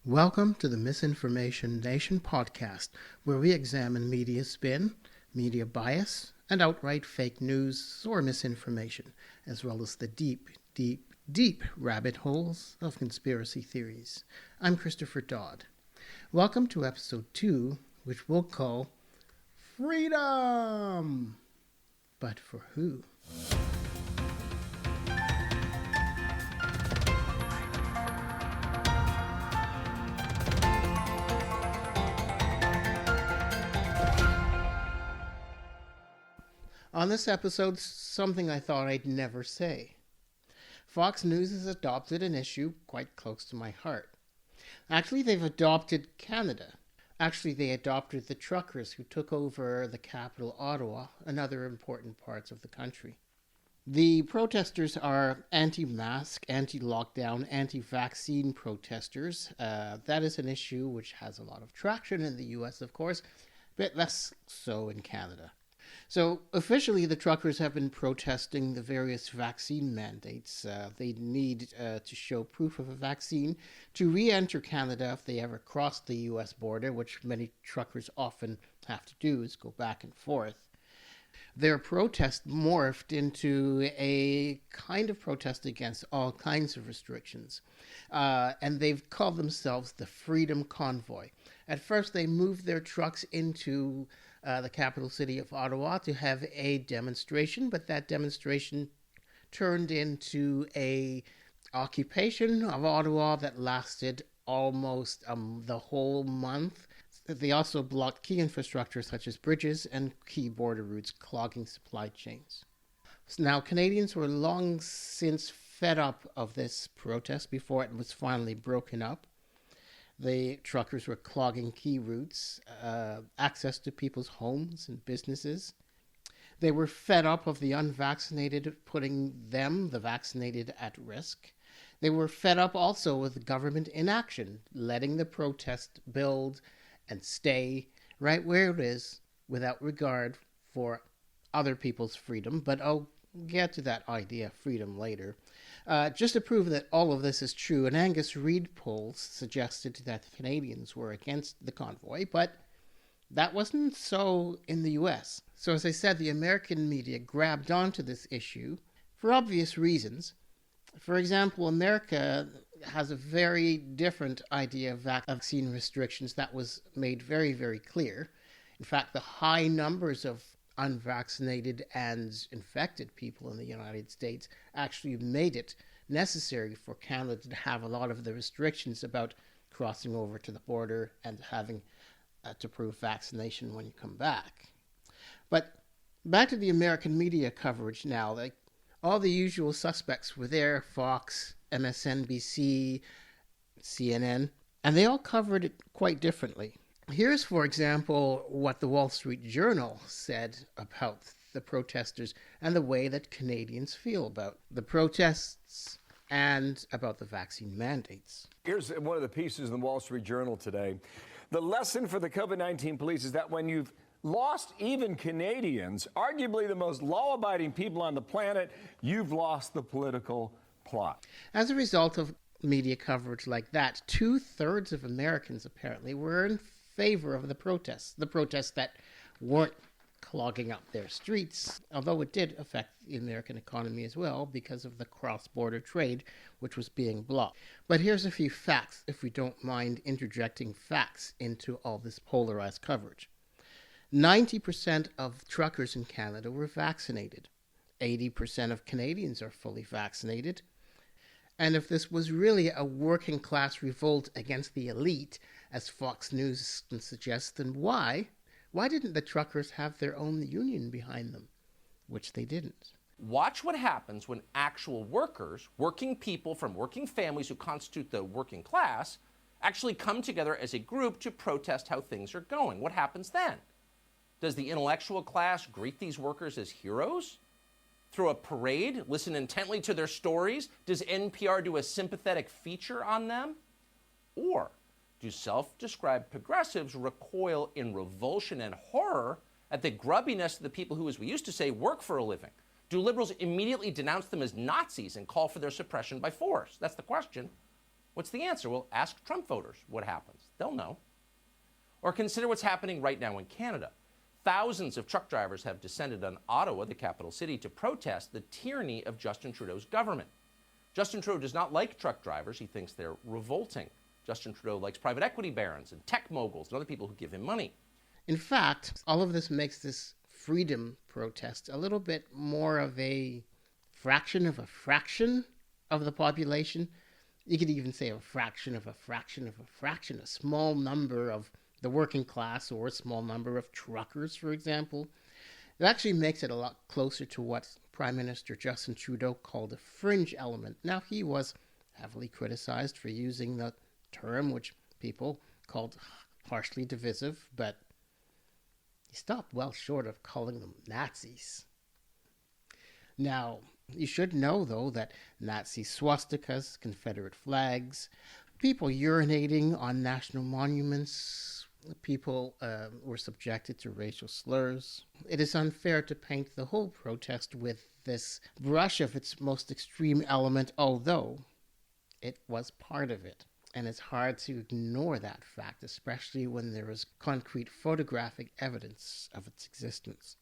Welcome to the Misinformation Nation podcast, where we examine media spin, media bias, and outright fake news or misinformation, as well as the deep rabbit holes of conspiracy theories. I'm Christopher Dodd. Welcome to episode 2, which we'll call Freedom! But for who? On this episode, something I thought I'd never say. Fox News has adopted an issue quite close to my heart. Actually, they've adopted Canada. Actually, they adopted the truckers who took over the capital, Ottawa, and other important parts of the country. The protesters are anti-mask, anti-lockdown, anti-vaccine protesters. That is an issue which has a lot of traction in the US, of course, but less so in Canada. So officially, the truckers have been protesting the various vaccine mandates. They need to show proof of a vaccine to re-enter Canada if they ever cross the U.S. border, which many truckers often have to do, is go back and forth. Their protest morphed into a kind of protest against all kinds of restrictions. And they've called themselves the Freedom Convoy. At first, they moved their trucks into the capital city of Ottawa to have a demonstration, but that demonstration turned into a occupation of Ottawa that lasted almost the whole month. They also blocked key infrastructure such as bridges and key border routes, clogging supply chains. Now, Canadians were long since fed up of this protest before it was finally broken up. The truckers were clogging key routes, access to people's homes and businesses. They were fed up of the unvaccinated putting them, the vaccinated, at risk. They were fed up also with government inaction, letting the protest build and stay right where it is without regard for other people's freedom. But I'll get to that idea of freedom later. Just to prove that all of this is true, an Angus Reid poll suggested that the Canadians were against the convoy, but that wasn't so in the US. So as I said, the American media grabbed onto this issue for obvious reasons. For example, America has a very different idea of vaccine restrictions that was made very, very clear. In fact, the high numbers of unvaccinated and infected people in the United States actually made it necessary for Canada to have a lot of the restrictions about crossing over to the border and having to prove vaccination when you come back. But back to the American media coverage now. Like, all the usual suspects were there: Fox, MSNBC, CNN, and they all covered it quite differently. Here's, for example, what the Wall Street Journal said about the protesters and the way that Canadians feel about the protests and about the vaccine mandates. Here's one of the pieces in the Wall Street Journal today. The lesson for the COVID-19 police is that when you've lost even Canadians, arguably the most law-abiding people on the planet, you've lost the political plot. As a result of media coverage like that, 2/3 of Americans apparently were in favor of the protests that weren't clogging up their streets, although it did affect the American economy as well because of the cross-border trade, which was being blocked. But here's a few facts, if we don't mind interjecting facts into all this polarized coverage. 90% of truckers in Canada were vaccinated. 80% of Canadians are fully vaccinated. And if this was really a working class revolt against the elite, as Fox News suggests, then why didn't the truckers have their own union behind them? Which they didn't. Watch what happens when actual workers, working people from working families who constitute the working class, actually come together as a group to protest how things are going. What happens then? Does the intellectual class greet these workers as heroes? Throw a parade, listen intently to their stories? Does NPR do a sympathetic feature on them? Or do self-described progressives recoil in revulsion and horror at the grubbiness of the people who, as we used to say, work for a living? Do liberals immediately denounce them as Nazis and call for their suppression by force? That's the question. What's the answer? Well, ask Trump voters what happens. They'll know. Or consider what's happening right now in Canada. Thousands of truck drivers have descended on Ottawa, the capital city, to protest the tyranny of Justin Trudeau's government. Justin Trudeau does not like truck drivers. He thinks they're revolting. Justin Trudeau likes private equity barons and tech moguls and other people who give him money. In fact, all of this makes this freedom protest a little bit more of a fraction of the population. You could even say a fraction of a fraction of a fraction, a small number of the working class or a small number of truckers, for example. It actually makes it a lot closer to what Prime Minister Justin Trudeau called a fringe element. Now, he was heavily criticized for using the term which people called harshly divisive, but he stopped well short of calling them Nazis. Now, you should know, though, that Nazi swastikas, Confederate flags, people urinating on national monuments, people were subjected to racial slurs. It is unfair to paint the whole protest with this brush of its most extreme element, although it was part of it. And it's hard to ignore that fact, especially when there is concrete photographic evidence of its existence.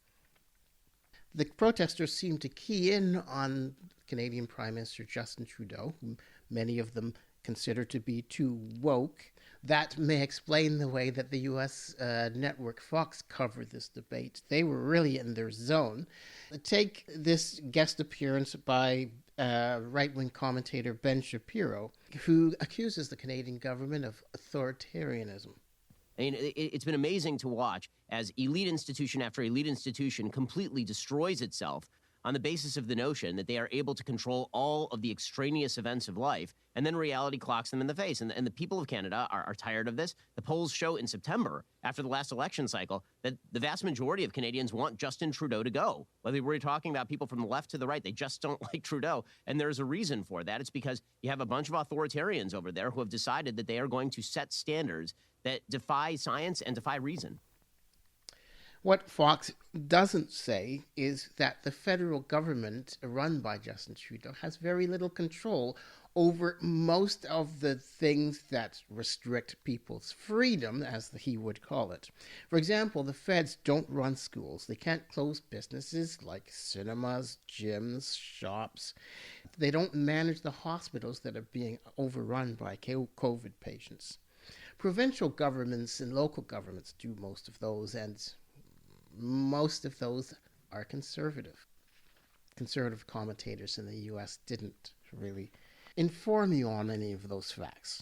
The protesters seem to key in on Canadian Prime Minister Justin Trudeau, whom many of them consider to be too woke. That may explain the way that the U.S. network Fox covered this debate. They were really in their zone. Take this guest appearance by right-wing commentator Ben Shapiro, who accuses the Canadian government of authoritarianism. I mean, it's been amazing to watch as elite institution after elite institution completely destroys itself on the basis of the notion that they are able to control all of the extraneous events of life, and then reality clocks them in the face. And the people of Canada are tired of this. The polls show in September, after the last election cycle, that the vast majority of Canadians want Justin Trudeau to go. Whether we're talking about people from the left to the right, they just don't like Trudeau. And there's a reason for that. It's because you have a bunch of authoritarians over there who have decided that they are going to set standards that defy science and defy reason. What Fox doesn't say is that the federal government run by Justin Trudeau has very little control over most of the things that restrict people's freedom, as he would call it. For example, the feds don't run schools. They can't close businesses like cinemas, gyms, shops. They don't manage the hospitals that are being overrun by COVID patients. Provincial governments and local governments do most of those, and most of those are conservative. Conservative commentators in the U.S. didn't really inform you on any of those facts.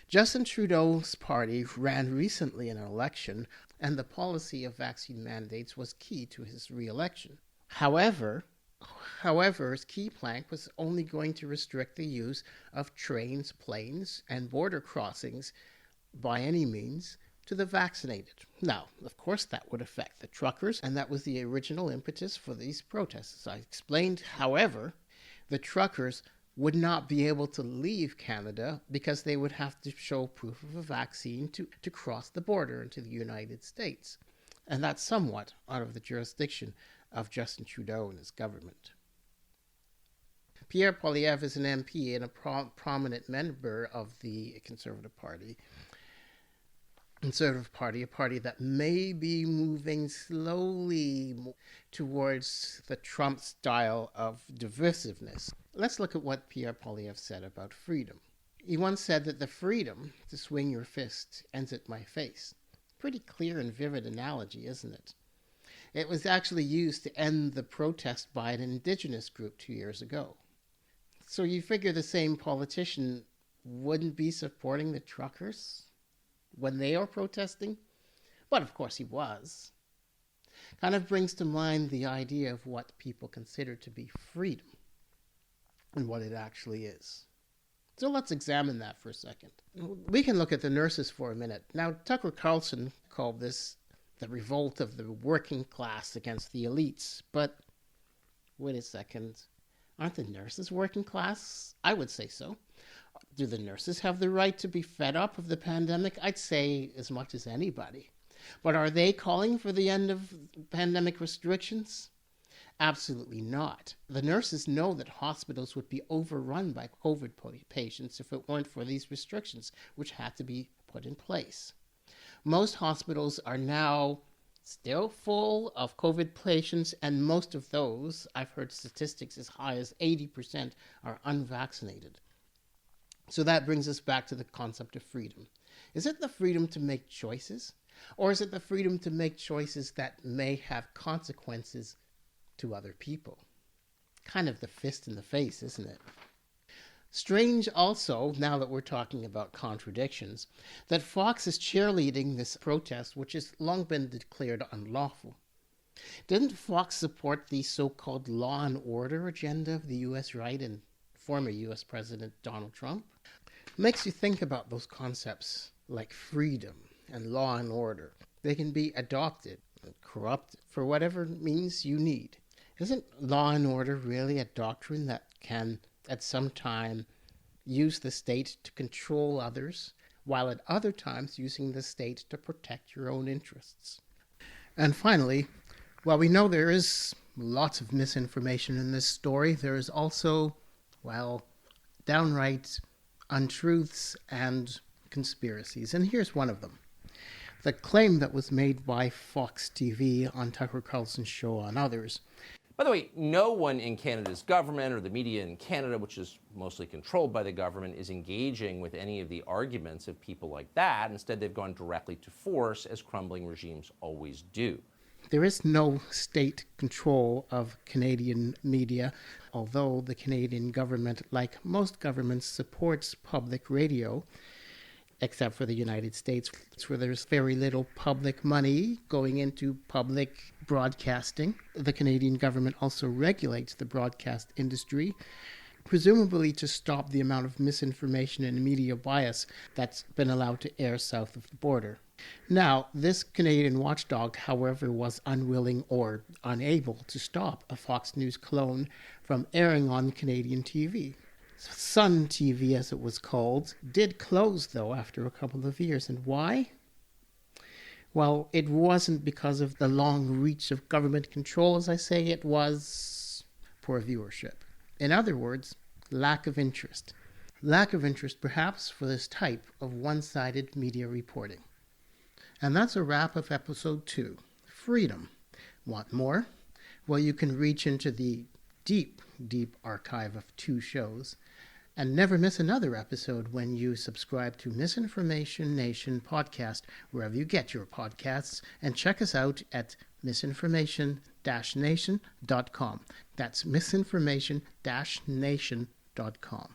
Justin Trudeau's party ran recently in an election, and the policy of vaccine mandates was key to his re-election. However, his key plank was only going to restrict the use of trains, planes, and border crossings by any means to the vaccinated. Now, of course, that would affect the truckers, and that was the original impetus for these protests. As I explained, however, the truckers would not be able to leave Canada because they would have to show proof of a vaccine to cross the border into the United States. And that's somewhat out of the jurisdiction of Justin Trudeau and his government. Pierre Poilievre is an MP and a prominent member of the Conservative Party, a party that may be moving slowly towards the Trump style of divisiveness. Let's look at what Pierre Poilievre said about freedom. He once said that the freedom to swing your fist ends at my face. Pretty clear and vivid analogy, isn't it? It was actually used to end the protest by an indigenous group 2 years ago. So you figure the same politician wouldn't be supporting the truckers when they are protesting? But of course he was. Kind of brings to mind the idea of what people consider to be freedom and what it actually is. So let's examine that for a second. We can look at the nurses for a minute. Now, Tucker Carlson called this the revolt of the working class against the elites. But wait a second. Aren't the nurses working class? I would say so. Do the nurses have the right to be fed up of the pandemic? I'd say as much as anybody. But are they calling for the end of pandemic restrictions? Absolutely not. The nurses know that hospitals would be overrun by COVID patients if it weren't for these restrictions, which had to be put in place. Most hospitals are now still full of COVID patients, and most of those, I've heard statistics as high as 80%, are unvaccinated. So that brings us back to the concept of freedom. Is it the freedom to make choices? Or is it the freedom to make choices that may have consequences to other people? Kind of the fist in the face, isn't it? Strange also, now that we're talking about contradictions, that Fox is cheerleading this protest, which has long been declared unlawful. Didn't Fox support the so-called law and order agenda of the U.S. right and former U.S. President Donald Trump? Makes you think about those concepts like freedom and law and order. They can be adopted and corrupted for whatever means you need. Isn't law and order really a doctrine that can, at some time, use the state to control others, while at other times using the state to protect your own interests? And finally, while we know there is lots of misinformation in this story, there is also, well, downright untruths and conspiracies. And here's one of them. The claim that was made by Fox TV on Tucker Carlson's show on others. By the way, no one in Canada's government or the media in Canada, which is mostly controlled by the government, is engaging with any of the arguments of people like that. Instead, they've gone directly to force, as crumbling regimes always do. There is no state control of Canadian media, although the Canadian government, like most governments, supports public radio, except for the United States, where there's very little public money going into public broadcasting. The Canadian government also regulates the broadcast industry, presumably to stop the amount of misinformation and media bias that's been allowed to air south of the border. Now, this Canadian watchdog, however, was unwilling or unable to stop a Fox News clone from airing on Canadian TV. Sun TV, as it was called, did close, though, after a couple of years. And why? Well, it wasn't because of the long reach of government control, as I say. It was poor viewership. In other words, lack of interest. Lack of interest, perhaps, for this type of one-sided media reporting. And that's a wrap of episode 2, Freedom. Want more? Well, you can reach into the deep, deep archive of 2 shows and never miss another episode when you subscribe to Misinformation Nation podcast, wherever you get your podcasts, and check us out at misinformation-nation.com. That's misinformation-nation.com.